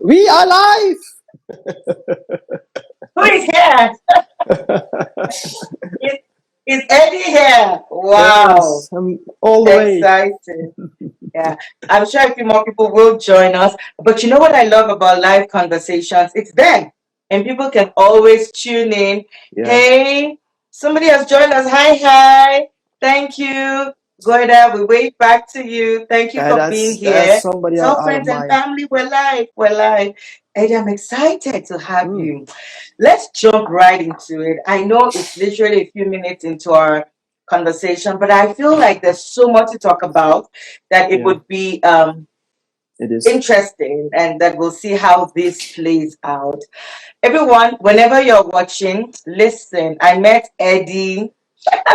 We are live. Who is here? Is, is Eddie here? Wow. Yes, all the way. Exciting. Yeah. I'm sure a few more people will join us. But you know what I love about live conversations? It's there. And people can always tune in. Yeah, Hey, somebody has joined us. Hi, hi. Thank you. Goida, we wait back to you. Thank you for being that's here. somebody Tell out of friends and my. family we're live. We're live. Eddie, I'm excited to have Mm, you. Let's jump right into it. I know it's literally a few minutes into our conversation, but I feel like there's so much to talk about that it yeah, would be it is. interesting and that we'll see how this plays out. Everyone, whenever you're watching, listen. I met Eddie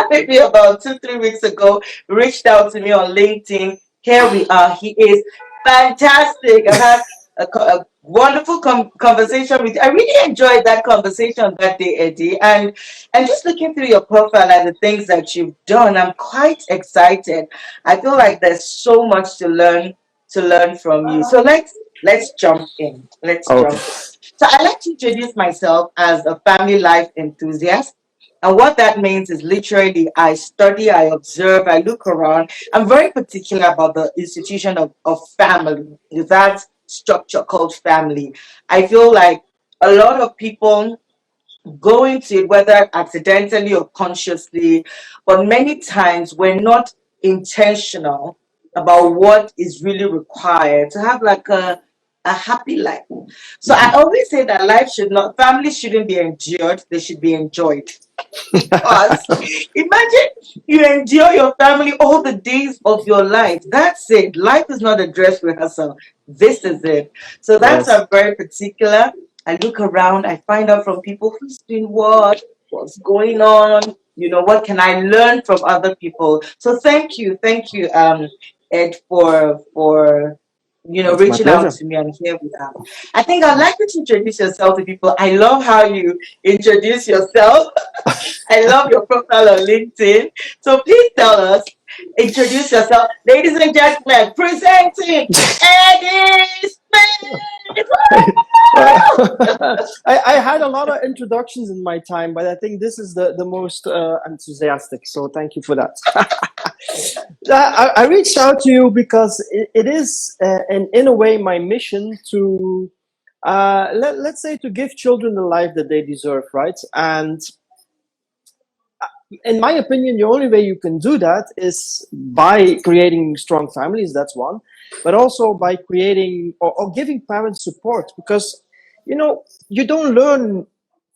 maybe about 2, 3 weeks ago, reached out to me on LinkedIn. Here we are. He is fantastic. I've had a wonderful conversation with you. I really enjoyed that conversation that day, Eddie. And just looking through your profile and the things that you've done, I'm quite excited. I feel like there's so much to learn from you. So let's jump in. Let's Okay. jump in. So I like to introduce myself as a family life enthusiast. And what that means is literally I study, I observe, I look around. I'm very particular about the institution of family, that structure called family. I feel like a lot of people go into it, whether accidentally or consciously, but many times we're not intentional about what is really required to have like a happy life. So I Mhm. always say that families shouldn't be endured, they should be enjoyed. Because imagine you enjoy your family all the days of your life. That's it. Life is not a dress rehearsal. This is it. So that's why Yes. I'm very particular. I look around, I find out from people who's doing what's going on, what can I learn from other people. So thank you, Ed, for It's my reaching out pleasure. to me, and here we are. I think I'd like you to introduce yourself to people. I love how you introduce yourself. I love your profile on LinkedIn. So please tell us, introduce yourself. Ladies and gentlemen, presenting Eddie Smith. I had a lot of introductions in my time, but I think this is the most enthusiastic. So thank you for that. I reached out to you because it is, in a way, my mission to, let's say, to give children the life that they deserve, right? And in my opinion, the only way you can do that is by creating strong families. That's one, but also by creating or giving parents support, because you don't learn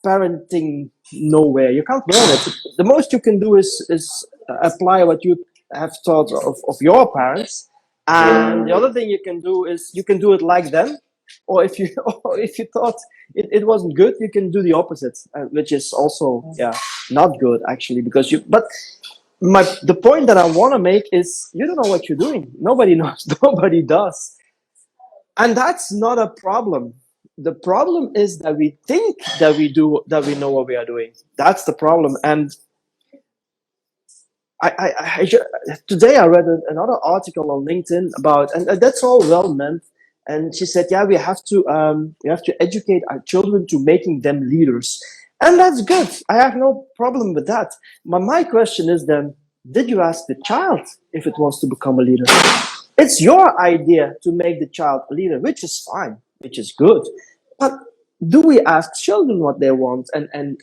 parenting nowhere. You can't learn it. The most you can do is apply what you have taught of your parents, and the other thing you can do is you can do it like them, or if you or if you thought it wasn't good, you can do the opposite, which is also, yeah, not good actually, because you but the point that I want to make is you don't know what you're doing. Nobody knows. Nobody does. And that's not a problem. The problem is that we think that we know what we are doing. That's the problem. And today I read another article on LinkedIn about, and that's all well meant. And she said, yeah, we have to educate our children to making them leaders, and that's good. I have no problem with that. But my question is then, did you ask the child if it wants to become a leader? It's your idea to make the child a leader, which is fine, which is good. But do we ask children what they want? And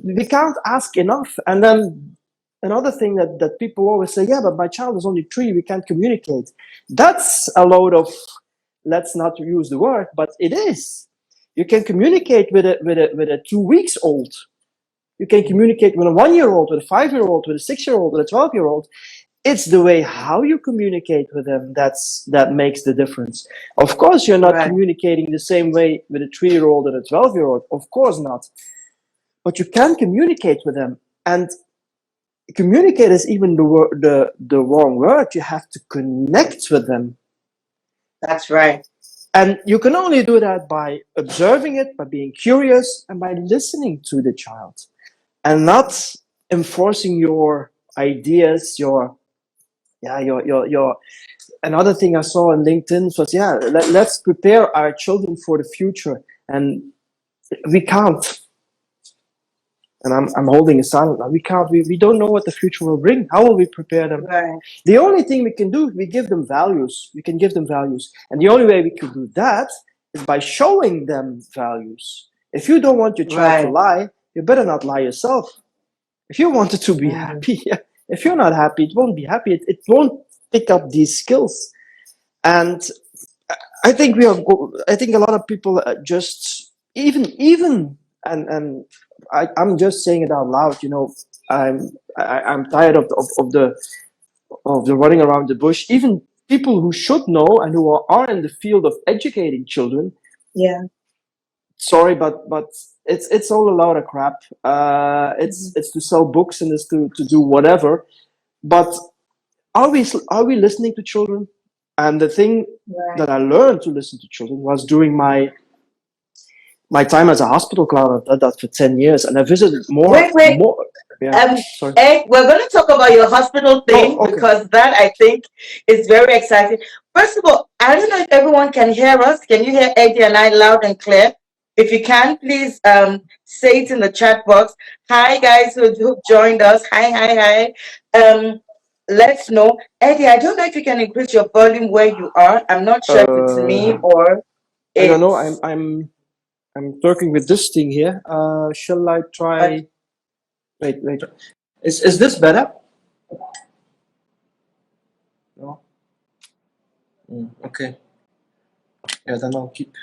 we can't ask enough. And then another thing that people always say, yeah, but my child is only 3, we can't communicate. That's a load of, let's not use the word, but it is. You can communicate with a 2 weeks old. You can communicate with a 1 year old, with a 5 year old, with a 6 year old, with a 12 year old. It's the way how you communicate with them that makes the difference. Of course, you're not Right. communicating the same way with a 3 year old and a 12 year old. Of course not. But you can communicate with them. And communicate is even the wrong word. You have to connect with them. That's right. And you can only do that by observing it, by being curious, and by listening to the child, and not enforcing your ideas, your yeah, your another thing I saw on LinkedIn was, yeah, let's prepare our children for the future, and we can't. And I'm holding a silent now. We can't. We don't know what the future will bring. How will we prepare them? Right. The only thing we can do, we give them values. We can give them values, and the only way we can do that is by showing them values. If you don't want your child to Right. lie, you better not lie yourself. If you want it to be Mm. happy, if you're not happy, it won't be happy. It won't pick up these skills. And I think we are. I think a lot of people just even and I'm just saying it out loud. You know, I'm tired of the running around the bush. Even people who should know and who are in the field of educating children. Yeah. Sorry, but it's all a lot of crap. It's to sell books and it's to do whatever. But are we listening to children? And the thing Right. that I learned to listen to children was during my time as a hospital clown. I did that for 10 years, and I visited Wait, wait. more. Yeah, sorry. Ed, we're going to talk about your hospital thing Oh, okay. because that I think is very exciting. First of all, I don't know if everyone can hear us. Can you hear Eddie and I loud and clear? If you can, please say it in the chat box. Hi, guys who joined us. Hi, hi, hi. Let's know. Eddie, I don't know if you can increase your volume where you are. I'm not sure if it's me or I don't know. it's. I'm working with this thing here. Shall I try? Wait. Is this better? No. Okay. Yeah, then I'll keep.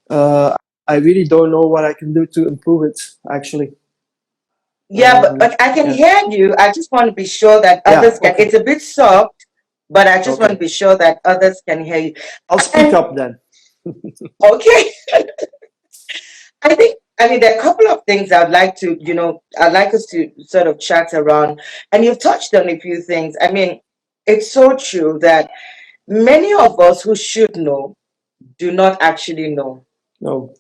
Uh, I really don't know what I can do to improve it. Actually. Yeah, but I can Yeah. hear you. I just want to be sure that Yeah. others can. Okay. It's a bit soft, but I just want to Okay. be sure that others can hear you. I'll speak And up then. okay, I mean, there are a couple of things I'd like to, I'd like us to sort of chat around. And you've touched on a few things. I mean, it's so true that many of us who should know do not actually know. No.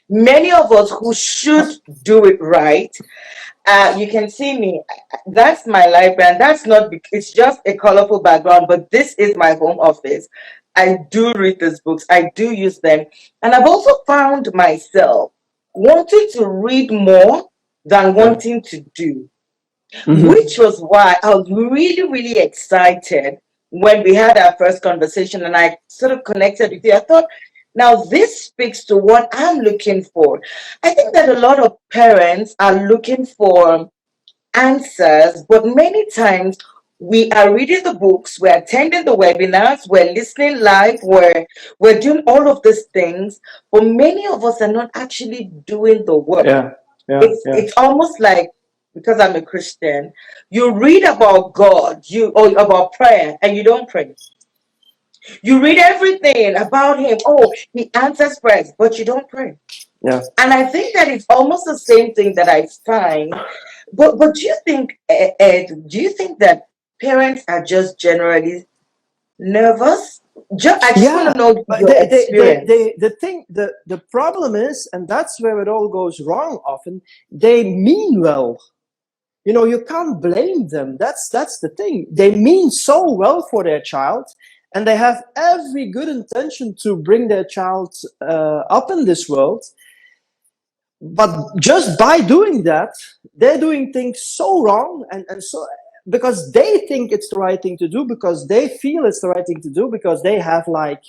Many of us who should do it right. You can see me. That's my library, and that's not. It's just a colorful background, but this is my home office. I do read these books. I do use them, and I've also found myself wanting to read more than Yeah. wanting to do, Mm-hmm. which was why I was really, really excited when we had our first conversation and I sort of connected with you. I thought, now this speaks to what I'm looking for. I think that a lot of parents are looking for answers, but many times we are reading the books, we're attending the webinars, we're listening live, we're doing all of these things, but many of us are not actually doing the work. Yeah. Yeah. Yeah. It's almost like, because I'm a Christian, you read about God, or about prayer, and you don't pray. You read everything about him. Oh, he answers prayers, but you don't pray. Yeah. And I think that it's almost the same thing that I find. But do you think, Ed, do you think that parents are just generally nervous? I just want Yeah. to know But your experience. the thing, the problem is, and that's where it all goes wrong often, they mean well. You know, you can't blame them. That's the thing. They mean so well for their child, and they have every good intention to bring their child up in this world. But just by doing that, they're doing things so wrong, and so because they think it's the right thing to do, because they feel it's the right thing to do, because they have, like,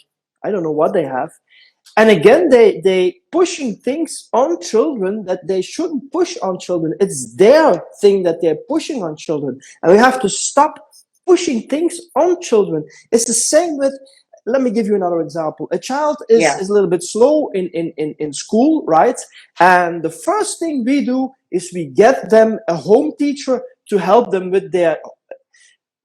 I don't know what they have. And again, they pushing things on children that they shouldn't push on children. It's their thing that they're pushing on children, and we have to stop pushing things on children. It's the same with. Let me give you another example. A child Yeah. is a little bit slow in school, right? And the first thing we do is we get them a home teacher to help them with their.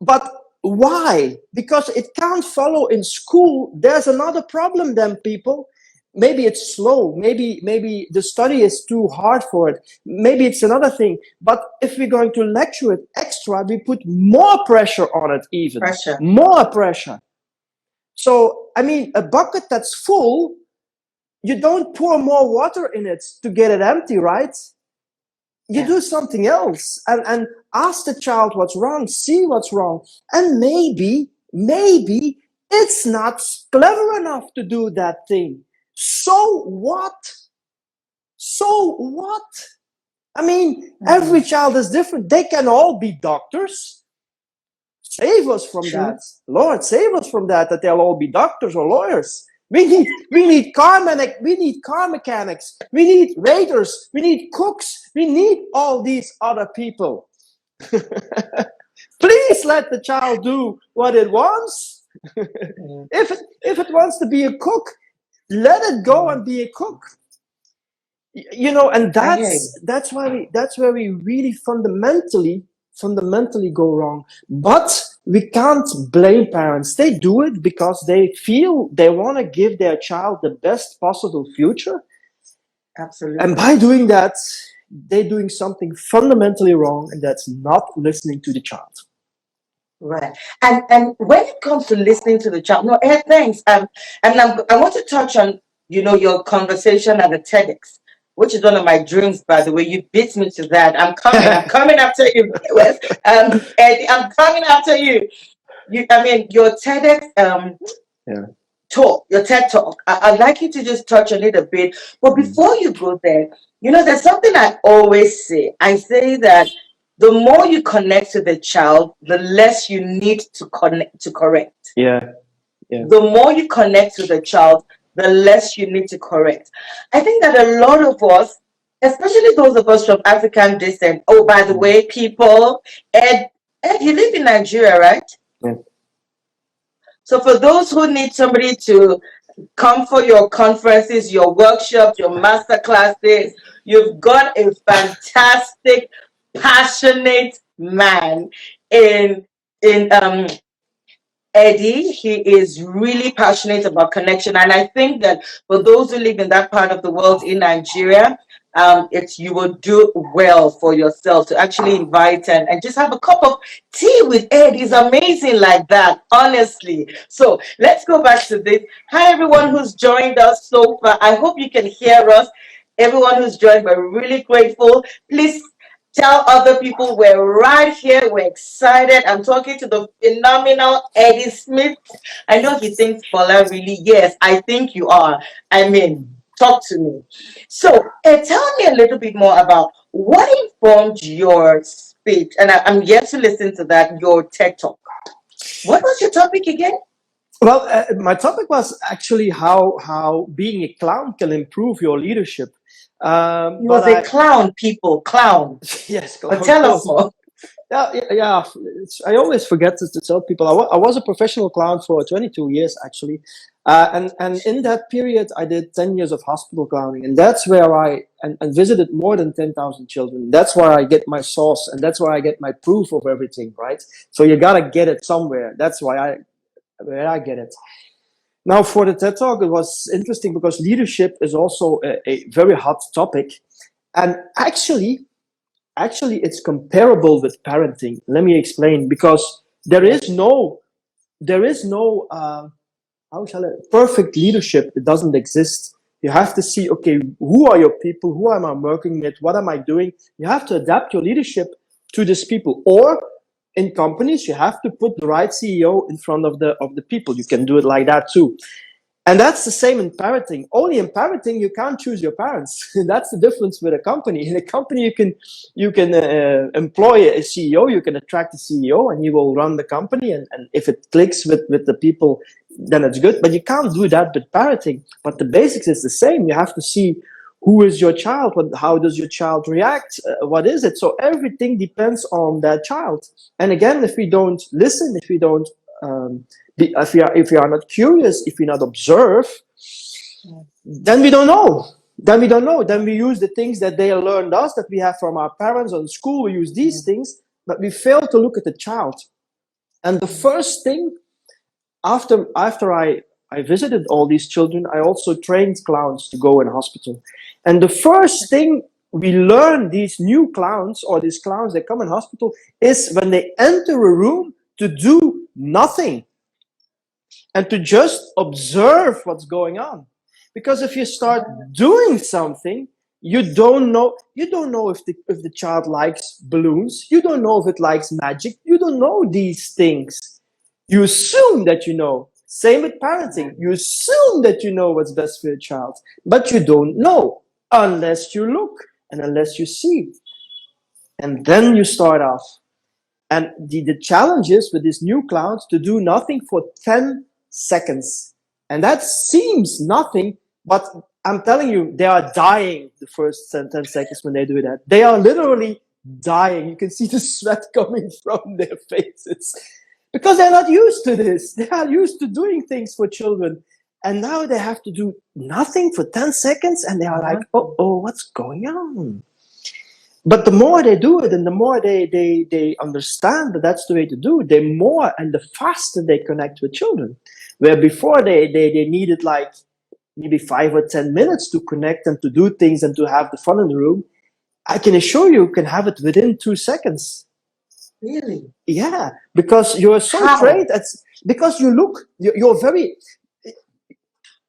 But why? Because it can't follow in school. There's another problem then, people. Maybe it's slow. Maybe the study is too hard for it. Maybe it's another thing. But if we're going to lecture it extra, we put more pressure on it, even Pressure. more pressure. So, I mean, a bucket that's full, you don't pour more water in it to get it empty, right? you do something else and ask the child what's wrong, see what's wrong, and maybe it's not clever enough to do that thing. So what? So what? I mean, every child is different. They can all be doctors. Save us from True. that. Lord, save us from that they'll all be doctors or lawyers. We need car mechanics, we need waiters, we need cooks, we need all these other people. Please let the child do what it wants. If it wants to be a cook, let it go and be a cook. And I hear you. that's where we really fundamentally go wrong. But we can't blame parents. They do it because they feel they want to give their child the best possible future, Absolutely. and by doing that, they're doing something fundamentally wrong, and that's not listening to the child. Right. And when it comes to listening to the child, no, thanks. I want to touch on, your conversation at the TEDx, which is one of my dreams, by the way. You beat me to that. I'm coming after you, Wes. Eddie, I'm coming after you. Your TEDx Yeah. talk, your TED talk. I'd like you to just touch on it a bit. But before you go there, there's something I always say. I say that the more you connect to the child, the less you need to connect to correct. Yeah. The more you connect to the child, the less you need to correct. I think that a lot of us, especially those of us from African descent, oh, by the way, people, Ed, you live in Nigeria, right? Yeah. So for those who need somebody to come for your conferences, your workshops, your master classes, you've got a fantastic, passionate man in Eddie. He is really passionate about connection, and I think that for those who live in that part of the world in Nigeria, you will do well for yourself to actually invite and just have a cup of tea with Ed. He's amazing like that, honestly. So let's go back to this. Hi, everyone who's joined us so far. I hope you can hear us. Everyone who's joined, we're really grateful. Please tell other people we're right here. We're excited. I'm talking to the phenomenal Eddie Smith. I know he thinks Bola really. Yes, I think you are. Talk to me. So, tell me a little bit more about what informed your speech. And I'm yet to listen to that, your TED Talk. What was your topic again? Well, my topic was actually how being a clown can improve your leadership. He was a clown, people. Clown. Yes, But clown. tell us more. Yeah. I always forget to tell people I was a professional clown for 22 years actually, and in that period I did 10 years of hospital clowning, and that's where I visited more than 10,000 children. That's where I get my source, and that's where I get my proof of everything, right? So you gotta get it somewhere. That's where I get it. Now, for the TED Talk, it was interesting because leadership is also a very hot topic, and actually it's comparable with parenting. Let me explain, because there is no how shall I, perfect leadership. It doesn't exist. You have to see, okay, who are your people, who am I working with, what am I doing. You have to adapt your leadership to these people. Or in companies, you have to put the right CEO in front of the people. You can do it like that too. And that's the same in parenting. Only in parenting you can't choose your parents. That's the difference with a company. In a company you can employ a CEO, you can attract a CEO, and he will run the company. And if it clicks with the people, then it's good. But you can't do that with parenting. But the basics is the same. You have to see who is your child, how does your child react, what is it. So everything depends on that child. And again, if we don't listen, if we don't if we are not curious, if we not observe, then we don't know. Then we use the things that they learned us, that we have from our parents or in school. We use these things, but we fail to look at the child. And the first thing, after I visited all these children, I also trained clowns to go in hospital. And the first thing we learn, these new clowns or these clowns that come in hospital, is when they enter a room to do nothing and to just observe what's going on. Because if you start doing something, You don't know if the child likes balloons. You don't know if it likes magic. You don't know these things. You assume that you know. Same with parenting. You assume that you know what's best for your child, but you don't know unless you look and unless you see. And then you start off. And the challenge is with these new clowns to do nothing for 10 seconds. And that seems nothing, but I'm telling you, they are dying the first 10 seconds when they do that. They are literally dying. You can see the sweat coming from their faces because they're not used to this. They are used to doing things for children. And now they have to do nothing for 10 seconds and they are like, oh, what's going on? But the more they do it and the more they understand that that's the way to do it, the more and the faster they connect with children. Where before they needed like maybe 5 or 10 minutes to connect and to do things and to have the fun in the room, I can assure you can have it within 2 seconds. Really? Yeah, because you're so How? trained. Because you look, you're very,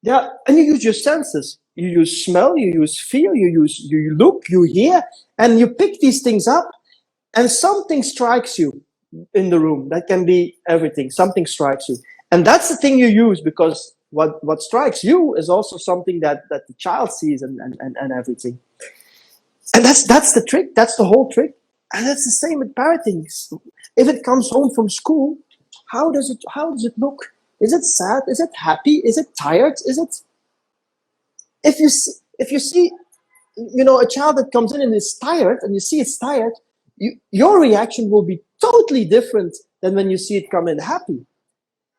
yeah, and you use your senses. You use smell, you use feel, you look, you hear, and you pick these things up, and something strikes you in the room. That can be everything. Something strikes you, and that's the thing you use because what strikes you is also something that the child sees and everything. And that's the trick. That's the whole trick. And that's the same with parenting. If it comes home from school, how does it look? Is it sad? Is it happy? Is it tired? Is it? If you see, a child that comes in and is tired, and you see it's tired, your reaction will be totally different than when you see it come in happy.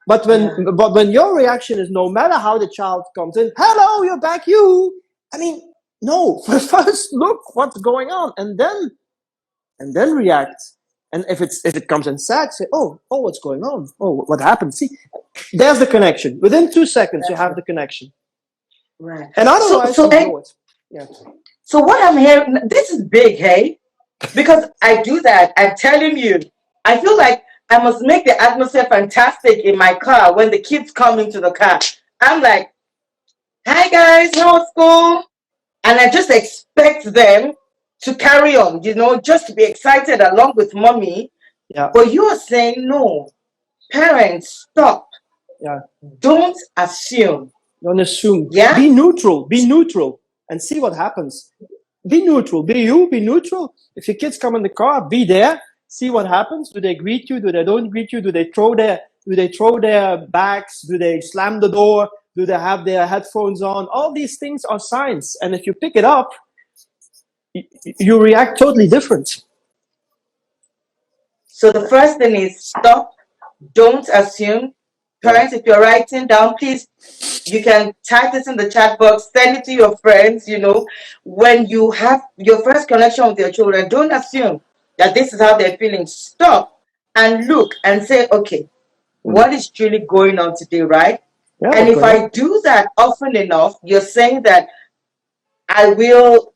But when your reaction is no matter how the child comes in, hello, you're back, you. I mean, no. First look what's going on, and then react. And if it comes in sad, say, oh, what's going on? Oh, what happened? See, there's the connection. Within 2 seconds, you have the connection. Right. And otherwise, you know it. Yeah. So what I'm hearing, this is big, hey? Because I do that. I'm telling you, I feel like I must make the atmosphere fantastic in my car when the kids come into the car. I'm like, hi guys, how's school? And I just expect them to carry on, just to be excited along with mommy. Yeah. But you are saying, no, parents, stop. Yeah. Don't assume. Don't assume. Yeah. Be neutral. Be neutral and see what happens. Be neutral. Be you. Be neutral. If your kids come in the car, be there. See what happens. Do they greet you? Do they don't greet you? Do they throw their bags? Do they slam the door? Do they have their headphones on? All these things are signs. And if you pick it up, you react totally different. So the first thing is stop. Don't assume. Parents, if you're writing down, please, you can type this in the chat box, send it to your friends, when you have your first connection with your children, don't assume that this is how they're feeling. Stop and look and say, okay, what is truly going on today, right? Yeah, and if I do that often enough, you're saying that I will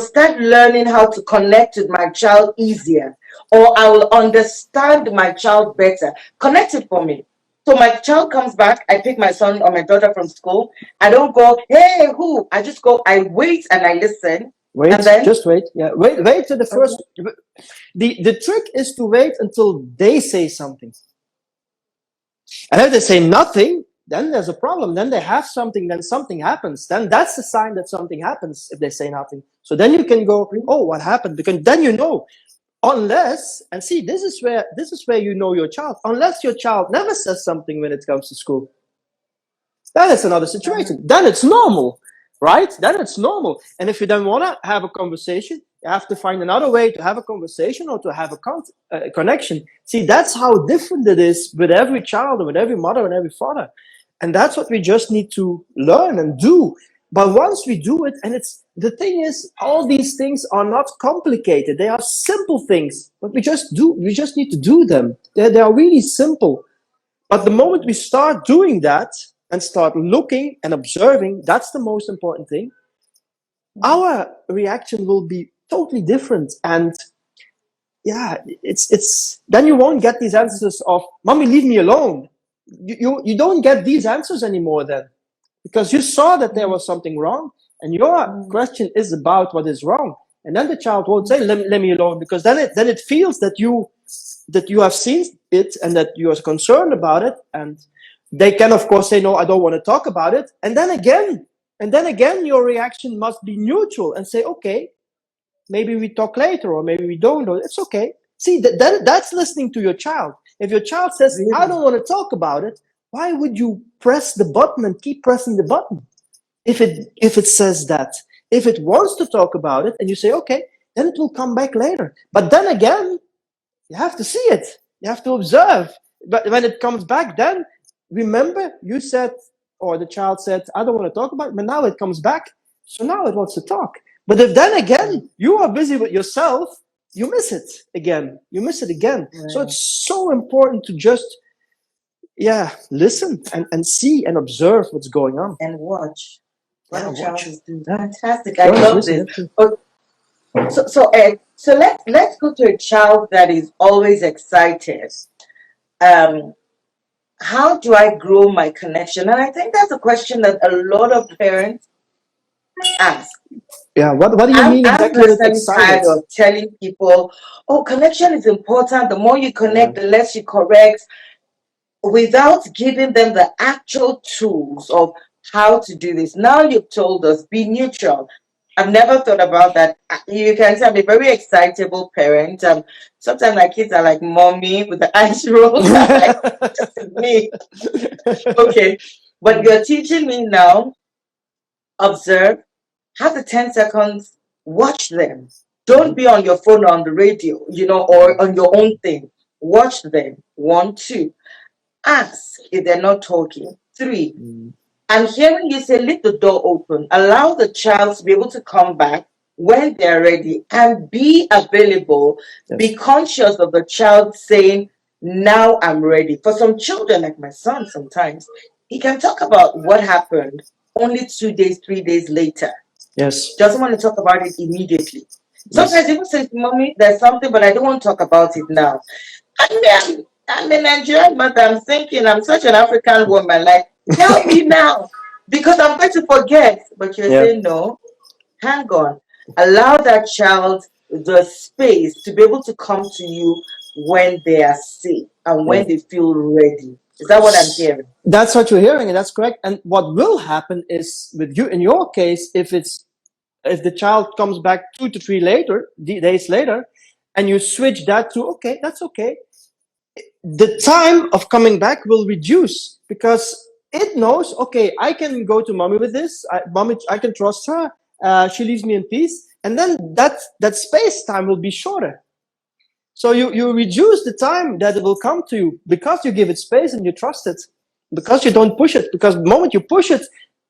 start learning how to connect with my child easier, or I will understand my child better. Connect it for me. So my child comes back, I pick my son or my daughter from school. I don't go, hey, who? I just go, I wait and I listen. Wait, and then, just wait. Yeah, wait to the first. The trick is to wait until they say something. And if they say nothing, then there's a problem. Then they have something, then something happens. Then that's the sign that something happens if they say nothing. So then you can go, oh, what happened? Because then you know. Unless, and see, this is where you know your child. Unless your child never says something when it comes to school, then it's another situation. Then it's normal, right? Then it's normal. And if you then want to have a conversation, you have to find another way to have a conversation or to have a connection. See, that's how different it is with every child and with every mother and every father. And that's what we just need to learn and do. But once we do it, and the thing is, all these things are not complicated. They are simple things, but we just need to do them. They are really simple. But the moment we start doing that and start looking and observing, that's the most important thing. Our reaction will be totally different. And yeah, it's then you won't get these answers of, mommy, leave me alone. You don't get these answers anymore then. Because you saw that there was something wrong, and your question is about what is wrong, and then the child won't say, let me alone, because then it feels that you have seen it and that you are concerned about it, and they can of course say, no, I don't want to talk about it, and then again your reaction must be neutral and say, okay, maybe we talk later, or maybe we don't, or it's okay. See, that's listening to your child. If your child says, I don't want to talk about it, why would you press the button and keep pressing the button? If it says that, if it wants to talk about it, and you say, okay, then it will come back later. But then again, you have to see it. You have to observe. But when it comes back, then remember you said, or the child said, I don't want to talk about it, but now it comes back. So now it wants to talk. But if then again you are busy with yourself, you miss it again. You miss it again. Right. So it's so important to just, listen and see and observe what's going on. And watch what the child is doing. Yeah. Fantastic. I love this. So Ed, so let's go to a child that is always excited. How do I grow my connection? And I think that's a question that a lot of parents ask. Yeah, what do you mean exactly with I'm excited? tired of telling people, oh, connection is important. The more you connect, the less you correct, without giving them the actual tools of how to do this. Now you've told us, be neutral. I've never thought about that. You can see I'm a very excitable parent. Sometimes my kids are like mommy with the eyes rolled. Like, this is me. Okay. But you're teaching me now, observe, have the 10 seconds, watch them. Don't be on your phone or on the radio, or on your own thing. Watch them. 1, 2. Ask if they're not talking. 3. I'm hearing you say, leave the door open. Allow the child to be able to come back when they're ready, and be available. Yes. Be conscious of the child saying, now I'm ready. For some children, like my son, sometimes he can talk about what happened only 2 days, 3 days later. Yes. Doesn't want to talk about it immediately. Sometimes even says, mommy, there's something, but I don't want to talk about it now. I'm a Nigerian mother. I'm thinking I'm such an African woman. Like, tell me now, because I'm going to forget. But you're saying, no, hang on. Allow that child the space to be able to come to you when they are safe and when they feel ready. Is that what I'm hearing? That's what you're hearing, and that's correct. And what will happen is, with you, in your case, if the child comes back 2 to 3 days later, and you switch that to, okay, that's okay, the time of coming back will reduce, because it knows, okay, I can go to mommy with this. I can trust her. She leaves me in peace, and then that space time will be shorter. So you reduce the time that it will come to you, because you give it space and you trust it, because you don't push it. Because the moment you push it,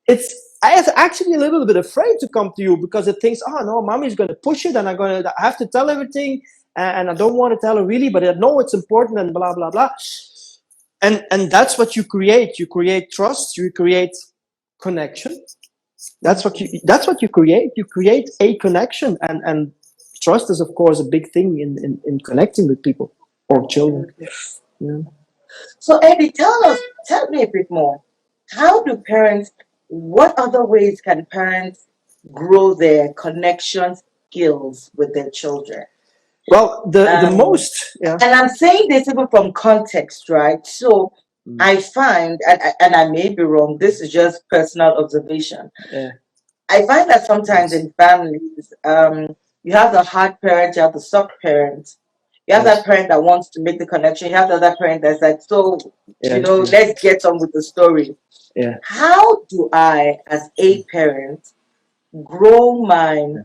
it's actually a little bit afraid to come to you, because it thinks, oh no, mommy's going to push it, and I have to tell everything, and I don't want to tell her really, but I know it's important, and blah blah blah. And that's what you create. You create trust. You create connection. That's what you create. You create a connection, and trust is, of course, a big thing in connecting with people or children. Yeah. So Eddie, tell me a bit more. What other ways can parents grow their connection skills with their children? Well, the most, and I'm saying this even from context, right? So I find, and I may be wrong, this is just personal observation. I find that sometimes in families, you have the hard parent, you have the soft parent. You have that parent that wants to make the connection. You have the other parent that's like, let's get on with the story. How do I, as a parent, grow my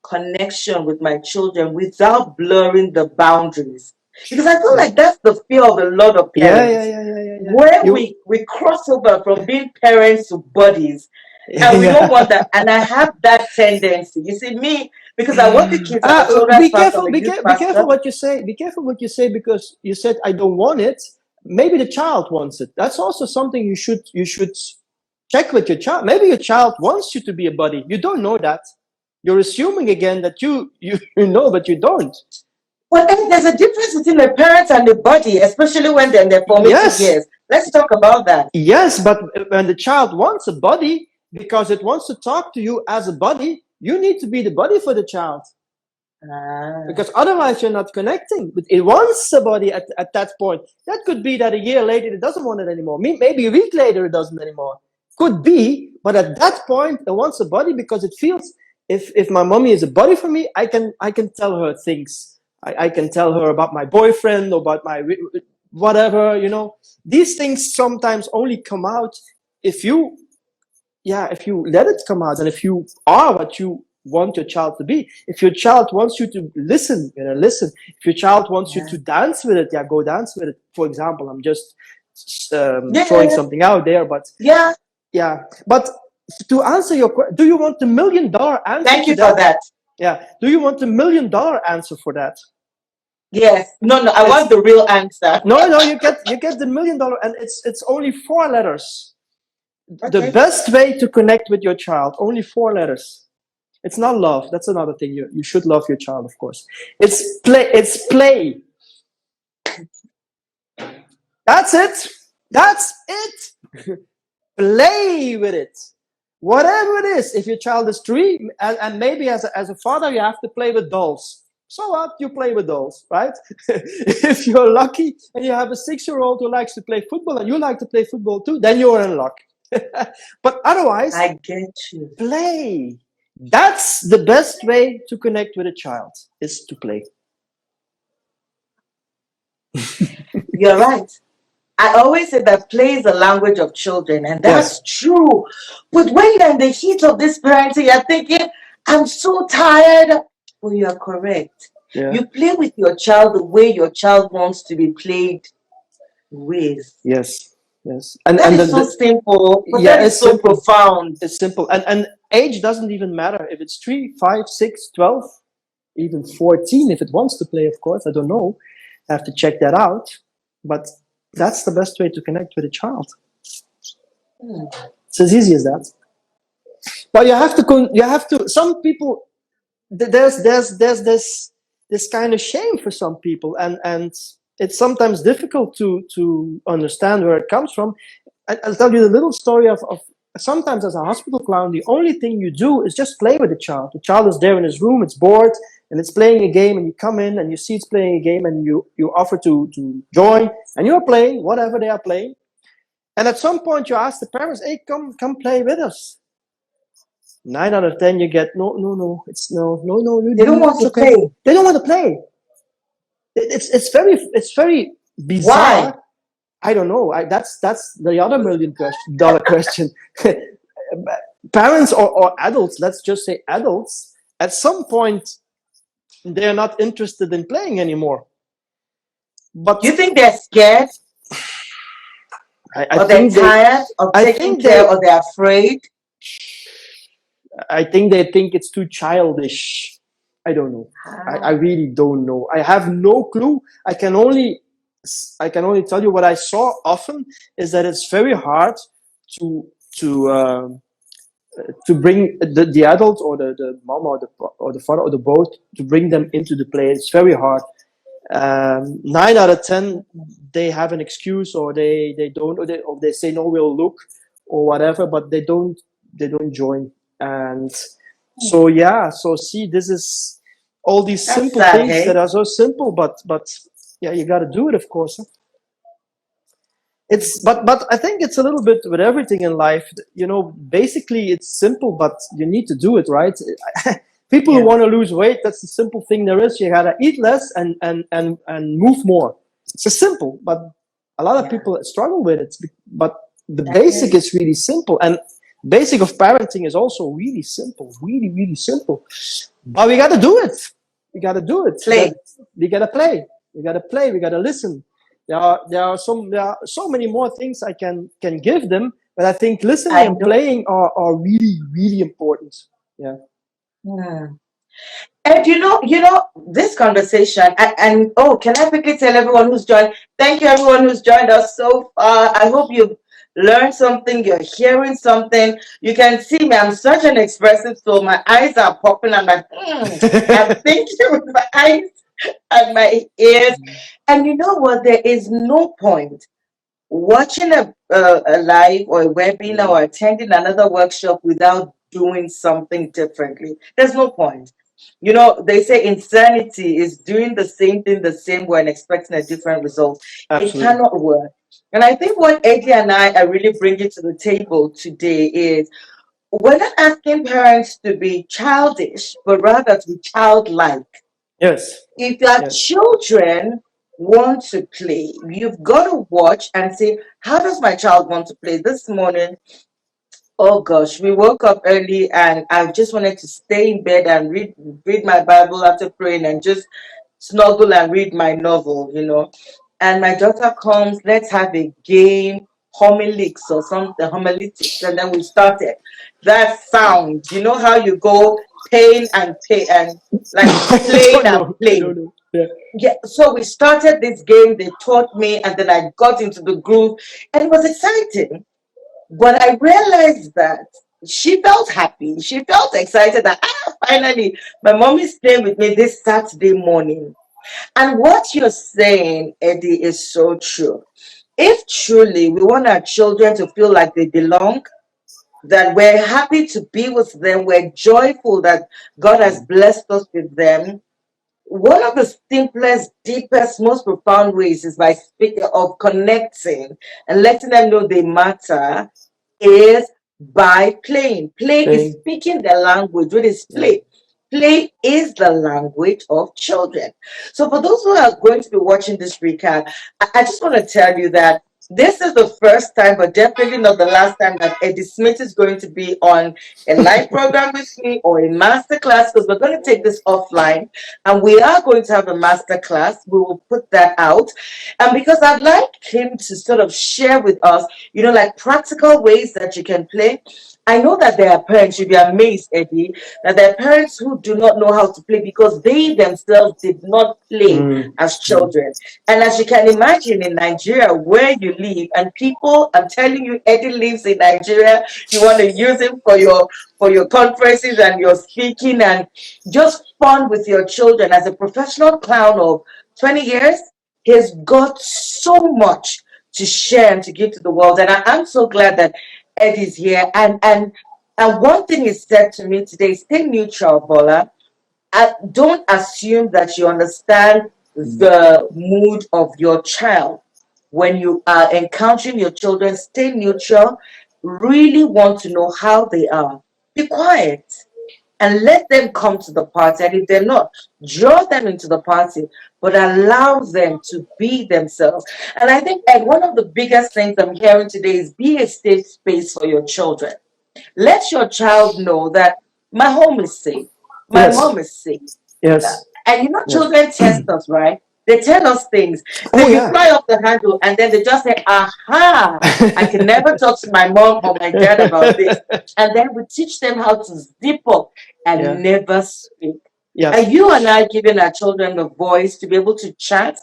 connection with my children without blurring the boundaries? Because I feel like that's the fear of a lot of parents. Where we cross over from being parents to buddies. And we don't want that. And I have that tendency. You see, me, because I want the kids be careful what you say. Be careful what you say, because you said I don't want it. Maybe the child wants it. That's also something you should check with your child. Maybe your child wants you to be a buddy. You don't know that. You're assuming again that you know, but you don't. Well, there's a difference between a parent and a buddy, especially when they're in their formative years. Let's talk about that. Yes, but when the child wants a buddy, because it wants to talk to you as a buddy. You need to be the buddy for the child. Because otherwise you're not connecting. But it wants somebody at that point. That could be that a year later it doesn't want it anymore. Maybe a week later it doesn't anymore. Could be, but at that point it wants a buddy because it feels if my mommy is a buddy for me, I can tell her things. I can tell her about my boyfriend or about my whatever, These things sometimes only come out if you let it come out, and if you are what you want your child to be. If your child wants you to listen, listen. If your child wants you to dance with it, go dance with it. For example, I'm just throwing something out there, but But to answer your question, do you want $1 million answer? Thank you for that. Yeah. Do you want $1 million answer for that? Yes. No. I want the real answer. No. You get the $1 million, and it's only 4 letters. Okay. The best way to connect with your child, only 4 letters. It's not love. That's another thing. You should love your child, of course. It's play. It's play. That's it. That's it. Play with it. Whatever it is. If your child is 3, and maybe as a father, you have to play with dolls. So what? You play with dolls, right? If you're lucky and you have a 6-year-old who likes to play football and you like to play football too, then you're in luck. But otherwise, I get you. Play. That's the best way to connect with a child, is to play. You're right. I always say that play is the language of children, and that's true. But when you're in the heat of this parenting, you're thinking, I'm so tired. Well, you are correct. Yeah. You play with your child the way your child wants to be played with. Yes. And that is so simple, but that is so simple. Profound. It's simple. And age doesn't even matter. If it's 3, 5, 6, 12, even 14, if it wants to play, of course. I don't know. I have to check that out. But that's the best way to connect with a child. It's as easy as that. But you have to, some people, there's this kind of shame for some people, and it's sometimes difficult to understand where it comes from. I'll tell you the little story of sometimes as a hospital clown, the only thing you do is just play with the child. The child is there in his room, it's bored, and it's playing a game, and you come in and you see it's playing a game, and you offer to join, and you're playing whatever they are playing. And at some point you ask the parents, hey, come play with us. 9 out of 10 you get no. It's no. They don't want to play. They don't want to play. It's very bizarre. Why? I don't know. That's the other $1 million question. Parents or adults, let's just say adults, at some point they're not interested in playing anymore. But you think they're scared? Or they're tired of taking care, or they're afraid? I think they think it's too childish. I don't know. I really don't know. I have no clue. I can only tell you what I saw often is that it's very hard to bring the adult or the mom or the father or the both to bring them into the play. It's very hard. 9 out of 10 they have an excuse, or they don't, or they say no, we'll look, or whatever, but they don't join. And so see, this is all these simple things that are so simple, but yeah, you got to do it, of course. It's but I think it's a little bit with everything in life. Basically it's simple, but you need to do it, right? People who want to lose weight, that's the simple thing there is. You gotta eat less and move more. It's a simple, but a lot of people struggle with it. But the basic is really simple, and basic of parenting is also really simple, really, really simple. But we gotta do it. We gotta do it. Play. We gotta play. We gotta play. We gotta listen. There are so many more things I can give them, but I think listening and playing are really, really important. Yeah. And you know this conversation, and can I quickly tell everyone who's joined? Thank you, everyone who's joined us so far. I hope you've learned something. You're hearing something. You can see me. I'm such an expressive soul. My eyes are popping. I'm like, I'm thinking with my eyes and my ears. And you know what? There is no point watching a live or a webinar or attending another workshop without doing something differently. There's no point. You know, they say insanity is doing the same thing the same way and expecting a different result. It Absolutely. cannot work. And I think what Eddie and I are really bringing to the table today is we're not asking parents to be childish, but rather to be childlike. Yes. If your Yes. children want to play, you've got to watch and say, how does my child want to play? This morning, oh gosh, we woke up early and I just wanted to stay in bed and read my Bible after praying and just snuggle and read my novel, you know. And my daughter comes, let's have a game, homilics or something, homiletics, and then we started. That sound, you know how you go pain and pay and like I playing don't and know. I playing. don't know. Yeah. Yeah, so we started this game, they taught me, and then I got into the groove, and it was exciting. But I realized that she felt happy. She felt excited that finally my mom is playing with me this Saturday morning. And what you're saying, Eddie, is so true. If truly we want our children to feel like they belong, that we're happy to be with them, we're joyful that God has blessed us with them, one of the simplest, deepest, most profound ways is by speaking of connecting and letting them know they matter is by playing. Play is Playing. speaking the language. What is Yeah. play? Play is the language of children. So, for those who are going to be watching this recap, I just want to tell you that this is the first time, but definitely not the last time, that Eddie Smith is going to be on a live program with me or a master class because we're going to take this offline and we are going to have a master class. We will put that out. And because I'd like him to sort of share with us, you know, like practical ways that you can play. I know that there are parents, you'll be amazed, Eddie, that there are parents who do not know how to play because they themselves did not play Mm. as Mm. children. And as you can imagine, in Nigeria, where you live, and people, I'm telling you, Eddie lives in Nigeria. You want to use him for your conferences and your speaking and just fun with your children. As a professional clown of 20 years, he's got so much to share and to give to the world. And I'm so glad that Ed is here. And one thing is said to me today: stay neutral, Bola. Don't assume that you understand the mood of your child. When you are encountering your children, stay neutral. Really want to know how they are. Be quiet and let them come to the party. And if they're not, draw them into the party, but allow them to be themselves. And I think, and one of the biggest things I'm hearing today is be a safe space for your children. Let your child know that my home is safe, my Yes. mom is safe. Yes. And you know, Yes. children test us, right? They tell us things. Oh Then you yeah. fly off the handle, and then they just say, aha, I can never talk to my mom or my dad about this. And then we teach them how to zip up Yeah. and never speak. And Yes. you and I giving our children a voice to be able to chat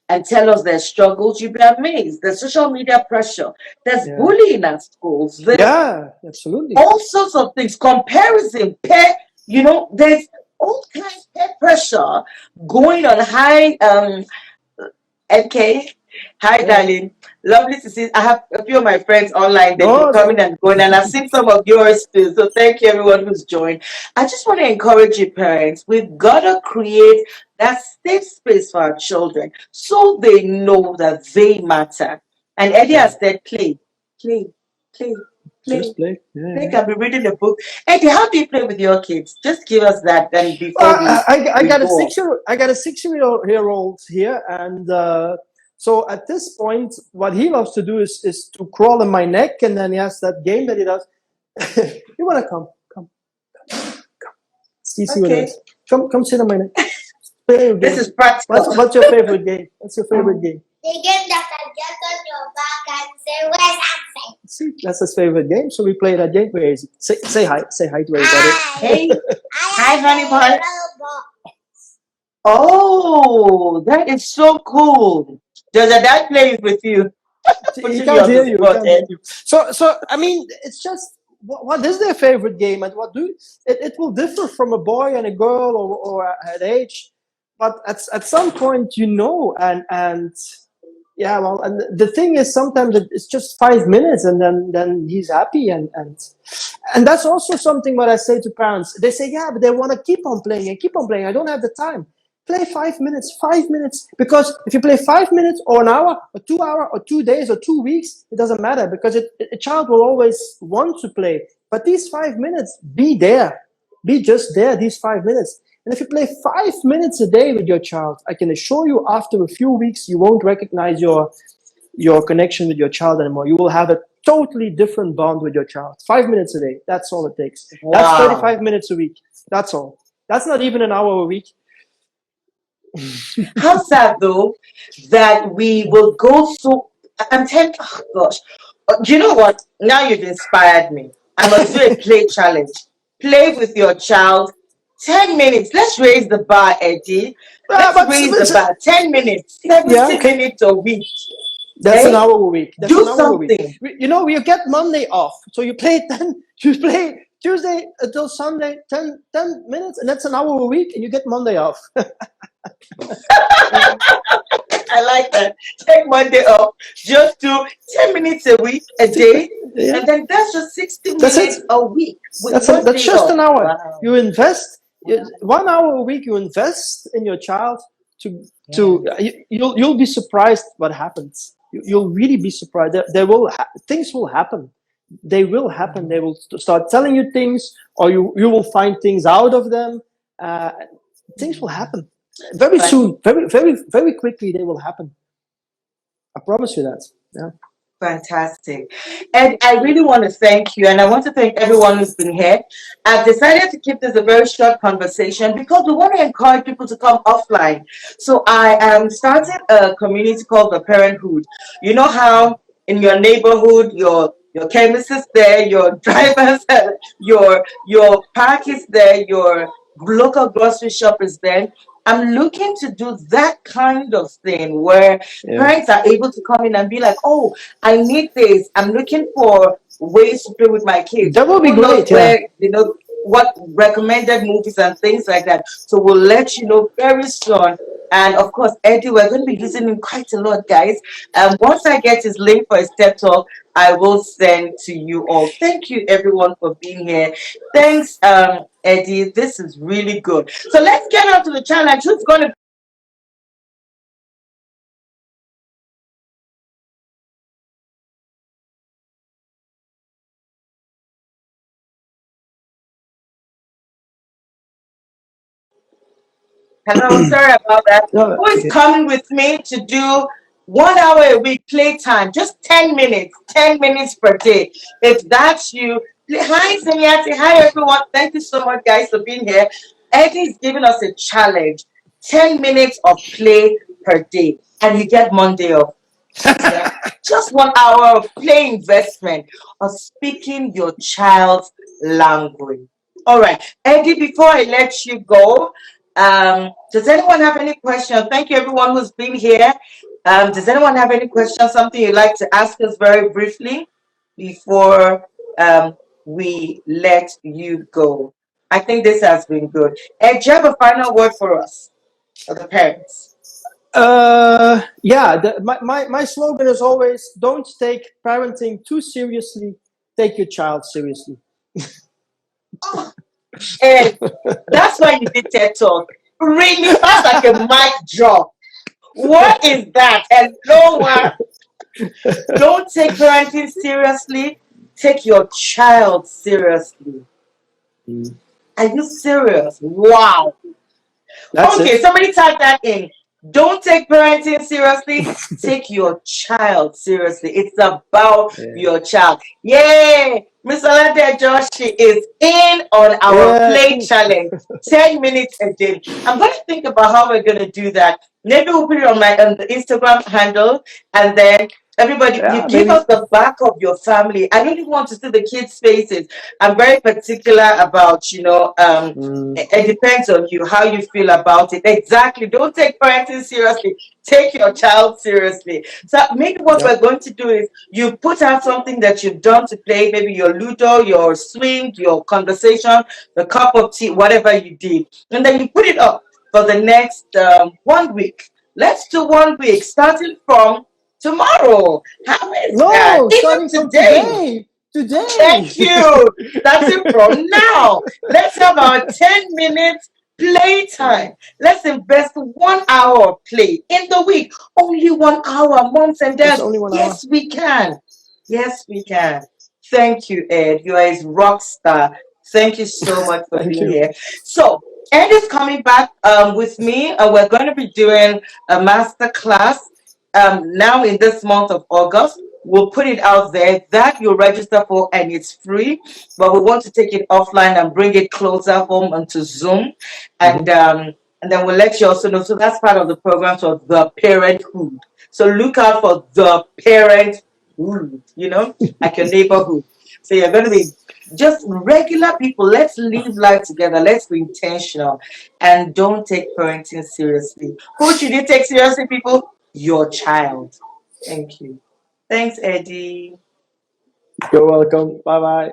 and tell us their struggles, you'd be amazed. There's social media pressure, there's Yeah. bullying at schools, there's Yeah. Absolutely. all sorts of things, comparison, peer, you know, there's all kinds of peer pressure going on. Hi, MK. Hi, Yeah. darling. Lovely to see. I have a few of my friends online. They've been No. coming and going, and I've seen some of yours too. So thank you, everyone who's joined. I just want to encourage you, parents. We've got to create that safe space for our children so they know that they matter. And Eddie Yeah. has said, play, play, play, play. Just play. Yeah. They Yeah. can be reading a book. Eddie, how do you play with your kids? Just give us that, then before Well, I we got a go on. 6 year I got a 6 year old here, and so at this point, what he loves to do is to crawl in my neck, and then he has that game that he does. You want to come? See what it Okay. is. Come sit on my neck. Play your This game. is practical. What's your favorite game? What's your favorite game? The game that I just on your back and say, where's Accent? See, that's his favorite game. So we play that game. Where is it? Say hi. Say hi to everybody. Hi. Hey, hi, I am honey a bun. robot. Oh, that is so cool. Does your dad play with you? He Putting you can't on the hear you. He spot, can't hear Ed. you. So I mean, it's just what is their favorite game, and what do it will differ from a boy and a girl or at age, but at some point, and Yeah, well, and the thing is, sometimes it's just 5 minutes, and then he's happy, and that's also something what I say to parents. They say, yeah, but they want to keep on playing and keep on playing. I don't have the time. Play 5 minutes, 5 minutes, because if you play 5 minutes or an hour or 2 hour or 2 days or 2 weeks, it doesn't matter, because a child will always want to play. But these 5 minutes, be there, be just there. These 5 minutes. And if you play 5 minutes a day with your child, I can assure you, after a few weeks, you won't recognize your connection with your child anymore. You will have a totally different bond with your child. 5 minutes a day. That's all it takes. That's Wow. 35 minutes a week. That's all. That's not even an hour a week. How sad though that we will go so. I'm telling. Oh gosh. You know what? Now you've inspired me. I must do a play challenge. Play with your child. 10 minutes. Let's raise the bar, Eddie. Let's raise the bar. 10 minutes. Yeah, 70 minutes a week. that's an Eh? hour a week. That's Do an hour a week. something. You know, you get Monday off, so you play 10. You play Tuesday until Sunday, 10 minutes, and that's an hour a week, and you get Monday off. I like that. Take Monday off. Just do 10 minutes a week, a day. Yeah, And then that's just 60 that's it. minutes a week with one That's day just off. an hour. Wow. You invest 1 hour a week. You invest in your child Yeah. you'll be surprised what happens. You'll really be surprised. There will things will happen. They will happen. They will start telling you things, or you will find things out of them. Uh, Things will happen very Fan- soon, very quickly. They will happen. I promise you that. Yeah. Fantastic. And I really want to thank you, and I want to thank everyone who's been here. I've decided to keep this a very short conversation because we want to encourage people to come offline. So I am starting a community called the Parenthood. You know how in your neighborhood your chemist is there, your drivers, your park is there, your local grocery shop is there. I'm looking to do that kind of thing where Yeah. parents are able to come in and be like, oh, I need this. I'm looking for ways to play with my kids. That will be Who knows great. Yeah. where, what recommended movies and things like that. So we'll let you know very soon. And of course, Eddie, we're going to be using him quite a lot, guys. Once I get his link for his TED Talk, I will send to you all. Thank you, everyone, for being here. Thanks, Eddie. This is really good. So let's get on to the challenge. Who's going to Hello, sorry about that. No, Who it's is okay. coming with me to do 1 hour a week playtime? Just 10 minutes, 10 minutes per day. If that's you, hi, Seniati. Hi, everyone. Thank you so much, guys, for being here. Eddie is giving us a challenge 10 minutes of play per day, and you get Monday off. Yeah. Just 1 hour of play investment of speaking your child's language. All right. Eddie, before I let you go, does anyone have any questions? Thank you, everyone who's been here. Does anyone have any questions? Something you'd like to ask us very briefly before we let you go? I think this has been good. Ed, do you have a final word for us, for the parents? Yeah, my slogan is always, don't take parenting too seriously, take your child seriously. And that's why you did TED Talk. Really, that's like a mic drop. What is that? And no one, don't take parenting seriously. Take your child seriously. Mm. Are you serious? Wow. That's it. Okay, somebody type that in. Don't take parenting seriously. Take your child seriously. It's about Yeah. your child. Yay! Miss Alade Joshi is in on our Yeah. play challenge. 10 minutes a day. I'm going to think about how we're going to do that. Maybe we'll put it on the Instagram handle, and then everybody, you Yeah, give maybe. us the back of your family. I really want to see the kids' faces. I'm very particular about, Mm, it depends on you, how you feel about it. Exactly. Don't take parenting seriously. Take your child seriously. So maybe what yep. we're going to do is you put out something that you've done to play, maybe your Ludo, your swing, your conversation, the cup of tea, whatever you did. And then you put it up for the next 1 week. Let's do 1 week, starting from tomorrow. How is that? No, Even starting from today. today. Today. Thank you. Starting from now, let's have our 10 minutes playtime. Let's invest 1 hour of play in the week. Only 1 hour, moms and It's dads. only 1 hour. Yes, we can. Yes, we can. Thank you, Ed. You are a rock star. Thank you so much for Thank being you. here. So, Ed is coming back with me. We're going to be doing a master class now in this month of August. We'll put it out there that you register for and it's free, but we want to take it offline and bring it closer home onto Zoom. And Mhm. um, and then we'll let you also know. So that's part of the program for the parenthood. So look out for the parenthood, like your neighborhood. So you're going to be just regular people. Let's live life together. Let's be intentional and don't take parenting seriously. Who should you take seriously, people? Your child. Thank you. Thanks, Eddie. You're welcome. Bye bye.